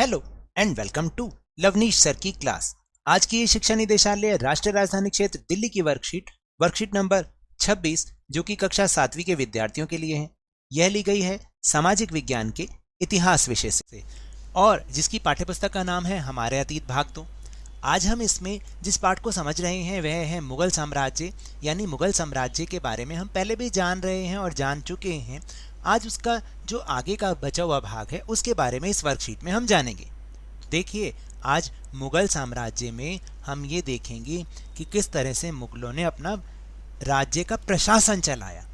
Hello and welcome to Lavneesh sir की class. आज की ये शिक्षा निदेशालय राष्ट्रीय राजधानी क्षेत्र दिल्ली की वर्कशीट नंबर 26 जो कि कक्षा 7वीं के विद्यार्थियों के लिए है। यह ली गई है सामाजिक विज्ञान के इतिहास विषय से और जिसकी पाठ्यपुस्तक का नाम है हमारे अतीत भाग 2। आज हम इसमें जिस पाठ को समझ रहे हैं वह है मुगल साम्राज्य, यानी मुगल साम्राज्य के बारे में हम पहले भी जान रहे हैं और जान चुके हैं। आज उसका जो आगे का बचा हुआ भाग है उसके बारे में इस वर्कशीट में हम जानेंगे। देखिए, आज मुगल साम्राज्य में हम ये देखेंगे कि किस तरह से मुगलों ने अपना राज्य का प्रशासन चलाया।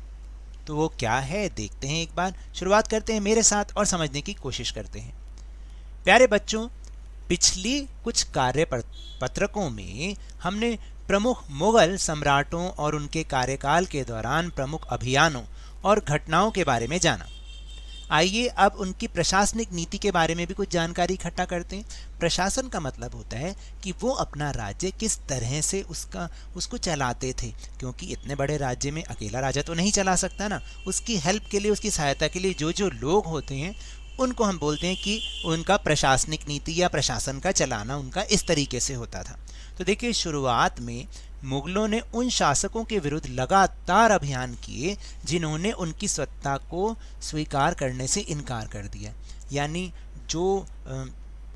तो वो क्या है देखते हैं। एक बार शुरुआत करते हैं मेरे साथ और समझने की कोशिश करते हैं। प्यारे बच्चों, पिछली कुछ कार्य पत्रकों में हमने प्रमुख मुगल सम्राटों और उनके कार्यकाल के दौरान प्रमुख अभियानों और घटनाओं के बारे में जाना। आइए अब उनकी प्रशासनिक नीति के बारे में भी कुछ जानकारी इकट्ठा करते हैं। प्रशासन का मतलब होता है कि वो अपना राज्य किस तरह से उसको चलाते थे, क्योंकि इतने बड़े राज्य में अकेला राजा तो नहीं चला सकता ना। उसकी हेल्प के लिए, उसकी सहायता के लिए जो जो लोग होते हैं उनको हम बोलते हैं कि उनका प्रशासनिक नीति या प्रशासन का चलाना उनका इस तरीके से होता था। तो देखिए, शुरुआत में मुगलों ने उन शासकों के विरुद्ध लगातार अभियान किए जिन्होंने उनकी सत्ता को स्वीकार करने से इनकार कर दिया, यानी जो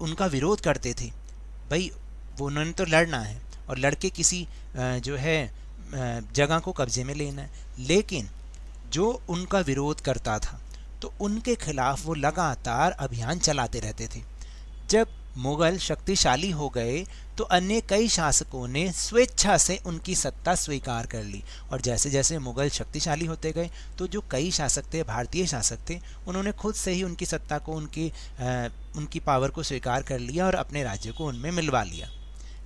उनका विरोध करते थे, भाई वो उन्होंने तो लड़ना है और लड़के किसी जो है जगह को कब्जे में लेना है, लेकिन जो उनका विरोध करता था तो उनके खिलाफ वो लगातार अभियान चलाते रहते थे। जब मुगल शक्तिशाली हो गए तो अन्य कई शासकों ने स्वेच्छा से उनकी सत्ता स्वीकार कर ली, और जैसे जैसे मुगल शक्तिशाली होते गए तो जो कई शासक थे, भारतीय शासक थे, उन्होंने खुद से ही उनकी सत्ता को, उनकी पावर को स्वीकार कर लिया और अपने राज्य को उनमें मिलवा लिया।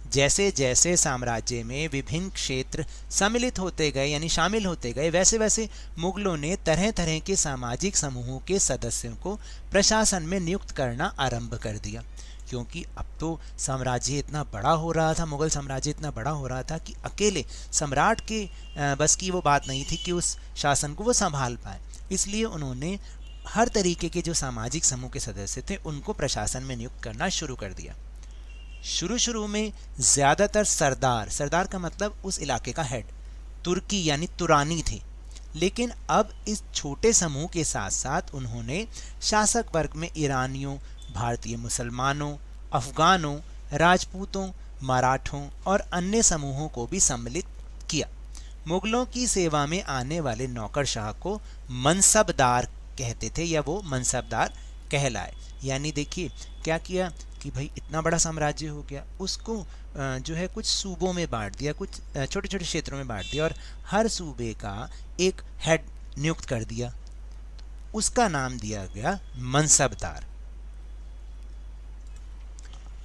जैसे जैसे साम्राज्य में विभिन्न क्षेत्र सम्मिलित होते गए, यानी शामिल होते गए, वैसे वैसे मुगलों ने तरह तरह के सामाजिक समूहों के सदस्यों को प्रशासन में नियुक्त करना आरंभ कर दिया, क्योंकि अब तो साम्राज्य इतना बड़ा हो रहा था, मुगल साम्राज्य इतना बड़ा हो रहा था कि अकेले सम्राट के बस की वो बात नहीं थी कि उस शासन को वो संभाल पाए। इसलिए उन्होंने हर तरीके के जो सामाजिक समूह के सदस्य थे उनको प्रशासन में नियुक्त करना शुरू कर दिया। शुरू में ज़्यादातर सरदार का मतलब उस इलाके का हेड, तुर्की यानी तुरानी थे, लेकिन अब इस छोटे समूह के साथ साथ उन्होंने शासक वर्ग में ईरानियों, भारतीय मुसलमानों, अफगानों, राजपूतों, मराठों और अन्य समूहों को भी सम्मिलित किया। मुगलों की सेवा में आने वाले नौकरशाह को मनसबदार कहते थे, या वो मनसबदार कहलाए। यानी देखिए क्या किया कि भाई इतना बड़ा साम्राज्य हो गया, उसको जो है कुछ सूबों में बांट दिया, कुछ छोटे छोटे क्षेत्रों में बांट दिया और हर सूबे का एक हेड नियुक्त कर दिया। उसका नाम दिया गया मनसबदार।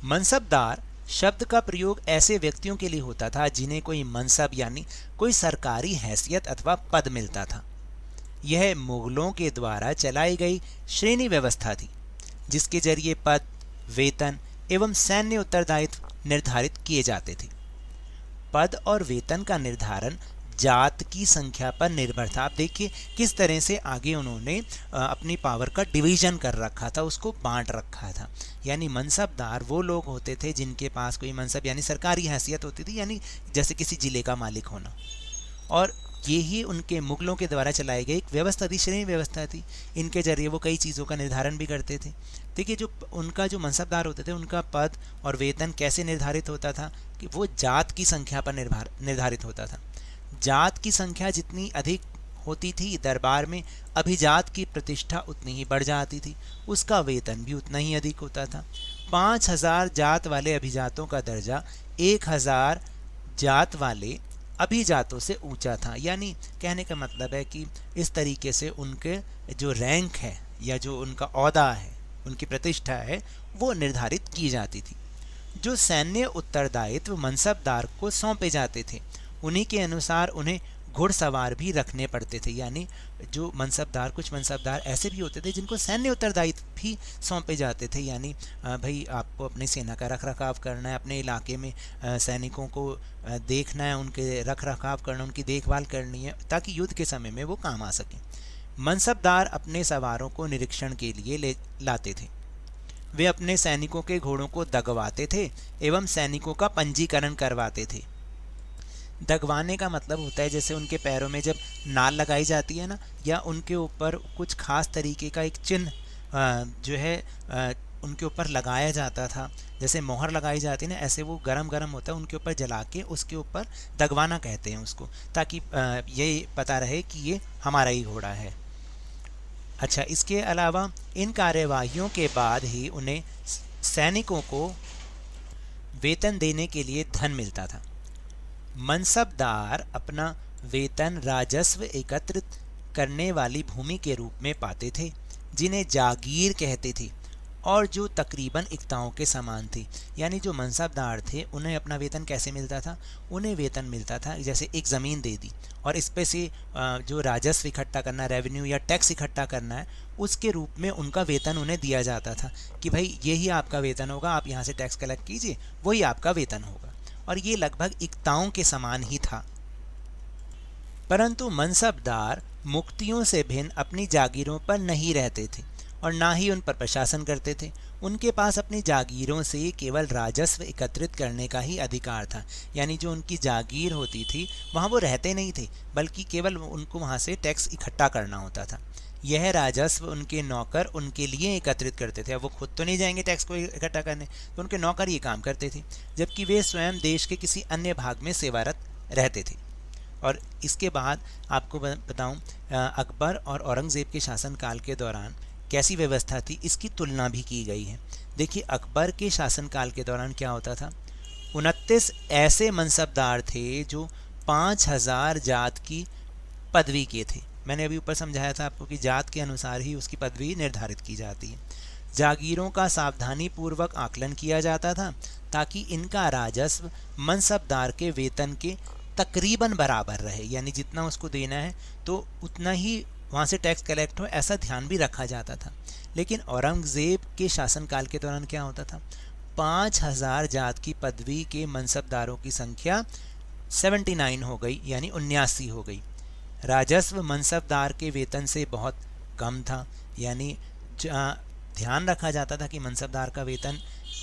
मनसबदार शब्द का प्रयोग ऐसे व्यक्तियों के लिए होता था जिन्हें कोई मनसब यानी कोई सरकारी हैसियत अथवा पद मिलता था। यह मुगलों के द्वारा चलाई गई श्रेणी व्यवस्था थी, जिसके जरिए पद, वेतन एवं सैन्य उत्तरदायित्व निर्धारित किए जाते थे। पद और वेतन का निर्धारण जात की संख्या पर निर्भर था। आप देखिए किस तरह से आगे उन्होंने अपनी पावर का डिवीजन कर रखा था, उसको बांट रखा था। यानी मनसबदार वो लोग होते थे जिनके पास कोई मनसब यानी सरकारी हैसियत होती थी, यानी जैसे किसी जिले का मालिक होना, और यही उनके मुगलों के द्वारा चलाई गई एक व्यवस्था थी, श्रेणी व्यवस्था थी। इनके जरिए वो कई चीज़ों का निर्धारण भी करते थे। देखिए, जो मनसबदार होते थे उनका पद और वेतन कैसे निर्धारित होता था कि वो जात की संख्या पर निर्धारित होता था। जात की संख्या जितनी अधिक होती थी दरबार में, अभिजात की प्रतिष्ठा उतनी ही बढ़ जाती थी, उसका वेतन भी उतना ही अधिक होता था। 5000 जात वाले अभिजातों का दर्जा 1000 जात वाले अभिजातों से ऊंचा था। यानी कहने का मतलब है कि इस तरीके से उनके जो रैंक है या जो उनका ओहदा है, उनकी प्रतिष्ठा है, वो निर्धारित की जाती थी। जो सैन्य उत्तरदायित्व मनसबदार को सौंपे जाते थे उन्हीं के अनुसार उन्हें घुड़सवार भी रखने पड़ते थे। यानी जो मनसबदार, कुछ मनसबदार ऐसे भी होते थे जिनको सैन्य उत्तरदायित्व भी सौंपे जाते थे। यानी भाई आपको अपनी सेना का रख रखाव करना है, अपने इलाके में सैनिकों को देखना है, उनके रख रखाव करना, उनकी देखभाल करनी है ताकि युद्ध के समय में वो काम आ सकें। मनसबदार अपने सवारों को निरीक्षण के लिए लाते थे। वे अपने सैनिकों के घोड़ों को दगवाते थे एवं सैनिकों का पंजीकरण करवाते थे। दगवाने का मतलब होता है जैसे उनके पैरों में जब नाल लगाई जाती है ना, या उनके ऊपर कुछ खास तरीके का एक चिन्ह जो है उनके ऊपर लगाया जाता था, जैसे मोहर लगाई जाती है ना, ऐसे वो गरम गरम होता है, उनके ऊपर जला के उसके ऊपर दगवाना कहते हैं उसको, ताकि ये पता रहे कि ये हमारा ही घोड़ा है। अच्छा, इसके अलावा इन कार्यवाहियों के बाद ही उन्हें सैनिकों को वेतन देने के लिए धन मिलता था। मनसबदार अपना वेतन राजस्व एकत्रित करने वाली भूमि के रूप में पाते थे, जिन्हें जागीर कहते थे, और जो तकरीबन इक्ताओं के समान थी। यानी जो मनसबदार थे उन्हें अपना वेतन कैसे मिलता था? उन्हें वेतन मिलता था जैसे एक ज़मीन दे दी और इस पे से जो राजस्व इकट्ठा करना, रेवेन्यू या टैक्स इकट्ठा करना है, उसके रूप में उनका वेतन उन्हें दिया जाता था कि भाई यही आपका वेतन होगा, आप यहाँ से टैक्स कलेक्ट कीजिए, वही आपका वेतन होगा। और ये लगभग इक्ताओं के समान ही था। परंतु मनसबदार मुक्तियों से भिन्न अपनी जागीरों पर नहीं रहते थे और ना ही उन पर प्रशासन करते थे। उनके पास अपनी जागीरों से केवल राजस्व एकत्रित करने का ही अधिकार था। यानी जो उनकी जागीर होती थी वहाँ वो रहते नहीं थे, बल्कि केवल उनको वहाँ से टैक्स इकट्ठा करना होता था। यह राजस्व उनके नौकर उनके लिए एकत्रित करते थे। अब वो खुद तो नहीं जाएंगे टैक्स को इकट्ठा करने, तो उनके नौकर ये काम करते थे, जबकि वे स्वयं देश के किसी अन्य भाग में सेवारत रहते थे। और इसके बाद आपको बताऊं, अकबर और औरंगज़ेब के शासनकाल के दौरान कैसी व्यवस्था थी, इसकी तुलना भी की गई है। देखिए, अकबर के शासनकाल के दौरान क्या होता था। 29 ऐसे मनसबदार थे जो 5000 जात की पदवी के थे। मैंने अभी ऊपर समझाया था आपको कि जात के अनुसार ही उसकी पदवी निर्धारित की जाती है। जागीरों का सावधानी पूर्वक आकलन किया जाता था ताकि इनका राजस्व मनसबदार के वेतन के तकरीबन बराबर रहे, यानी जितना उसको देना है तो उतना ही वहाँ से टैक्स कलेक्ट हो, ऐसा ध्यान भी रखा जाता था। लेकिन औरंगज़ेब के शासनकाल के दौरान क्या होता था, 5000 जात की पदवी के मनसबदारों की संख्या 79 हो गई, यानी 79 हो गई। राजस्व मनसबदार के वेतन से बहुत कम था, यानी ध्यान रखा जाता था कि मनसबदार का वेतन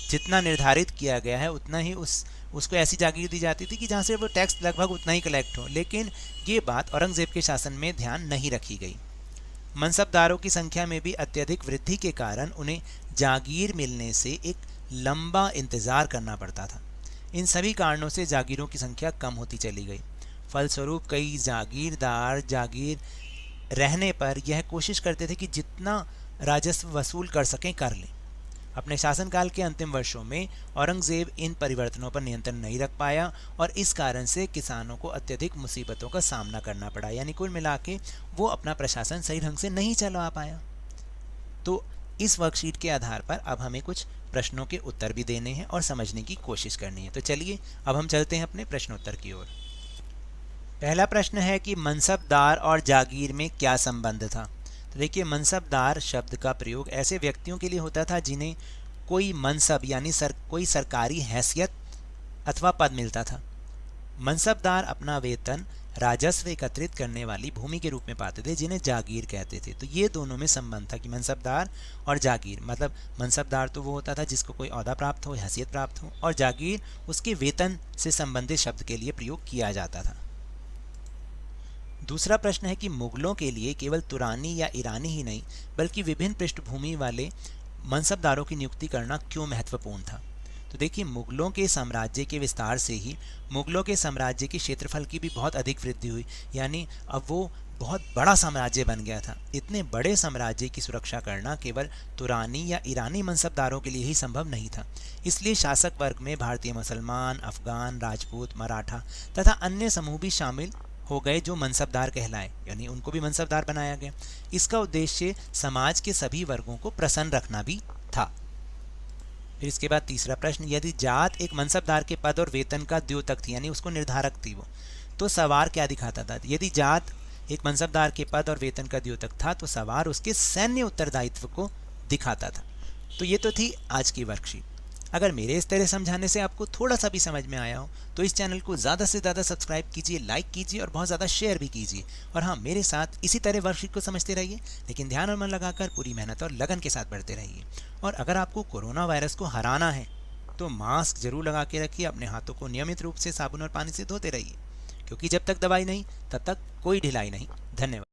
जितना निर्धारित किया गया है उतना ही उसको ऐसी जागीर दी जाती थी कि जहाँ से वो टैक्स लगभग उतना ही कलेक्ट हो। लेकिन ये बात औरंगज़ेब के शासन में ध्यान नहीं रखी गई। मनसबदारों की संख्या में भी अत्यधिक वृद्धि के कारण उन्हें जागीर मिलने से एक लंबा इंतज़ार करना पड़ता था। इन सभी कारणों से जागीरों की संख्या कम होती चली गई। फलस्वरूप कई जागीरदार जागीर रहने पर यह कोशिश करते थे कि जितना राजस्व वसूल कर सकें कर लें। अपने शासनकाल के अंतिम वर्षों में औरंगज़ेब इन परिवर्तनों पर नियंत्रण नहीं रख पाया और इस कारण से किसानों को अत्यधिक मुसीबतों का सामना करना पड़ा। यानी कुल मिला के वो अपना प्रशासन सही ढंग से नहीं चला पाया। तो इस वर्कशीट के आधार पर अब हमें कुछ प्रश्नों के उत्तर भी देने हैं और समझने की कोशिश करनी है। तो चलिए अब हम चलते हैं अपने प्रश्नोत्तर की ओर। पहला प्रश्न है कि मनसबदार और जागीर में क्या संबंध था। तो देखिए, मनसबदार शब्द का प्रयोग ऐसे व्यक्तियों के लिए होता था जिन्हें कोई मनसब यानी कोई सरकारी हैसियत अथवा पद मिलता था। मनसबदार अपना वेतन राजस्व एकत्रित करने वाली भूमि के रूप में पाते थे, जिन्हें जागीर कहते थे। तो ये दोनों में संबंध था कि मनसबदार और जागीर, मतलब मनसबदार तो वो होता था जिसको कोई ओहदा प्राप्त हो, हैसियत प्राप्त हो, और जागीर उसके वेतन से संबंधित शब्द के लिए प्रयोग किया जाता था। दूसरा प्रश्न है कि मुगलों के लिए केवल तुरानी या ईरानी ही नहीं बल्कि विभिन्न पृष्ठभूमि वाले मनसबदारों की नियुक्ति करना क्यों महत्वपूर्ण था। तो देखिए, मुगलों के साम्राज्य के विस्तार से ही मुगलों के साम्राज्य के क्षेत्रफल की भी बहुत अधिक वृद्धि हुई। यानी अब वो बहुत बड़ा साम्राज्य बन गया था। इतने बड़े साम्राज्य की सुरक्षा करना केवल तुरानी या ईरानी मनसबदारों के लिए ही संभव नहीं था। इसलिए शासक वर्ग में भारतीय मुसलमान, अफगान, राजपूत, मराठा तथा अन्य समूह भी शामिल हो गए जो मनसबदार कहलाए, यानी उनको भी मनसबदार बनाया गया। इसका उद्देश्य समाज के सभी वर्गों को प्रसन्न रखना भी था। फिर इसके बाद तीसरा प्रश्न, यदि जात एक मनसबदार के पद और वेतन का द्योतक थी, यानी उसको निर्धारक थी वो, तो सवार क्या दिखाता था। यदि जात एक मनसबदार के पद और वेतन का द्योतक था तो सवार उसके सैन्य उत्तरदायित्व को दिखाता था। तो ये तो थी आज की वर्कशीट। अगर मेरे इस तरह समझाने से आपको थोड़ा सा भी समझ में आया हो तो इस चैनल को ज़्यादा से ज़्यादा सब्सक्राइब कीजिए, लाइक कीजिए और बहुत ज़्यादा शेयर भी कीजिए। और हाँ, मेरे साथ इसी तरह वर्कशीट को समझते रहिए, लेकिन ध्यान और मन लगाकर पूरी मेहनत और लगन के साथ बढ़ते रहिए। और अगर आपको कोरोना वायरस को हराना है तो मास्क जरूर लगा के रखिए, अपने हाथों को नियमित रूप से साबुन और पानी से धोते रहिए, क्योंकि जब तक दवाई नहीं तब तक कोई ढिलाई नहीं। धन्यवाद।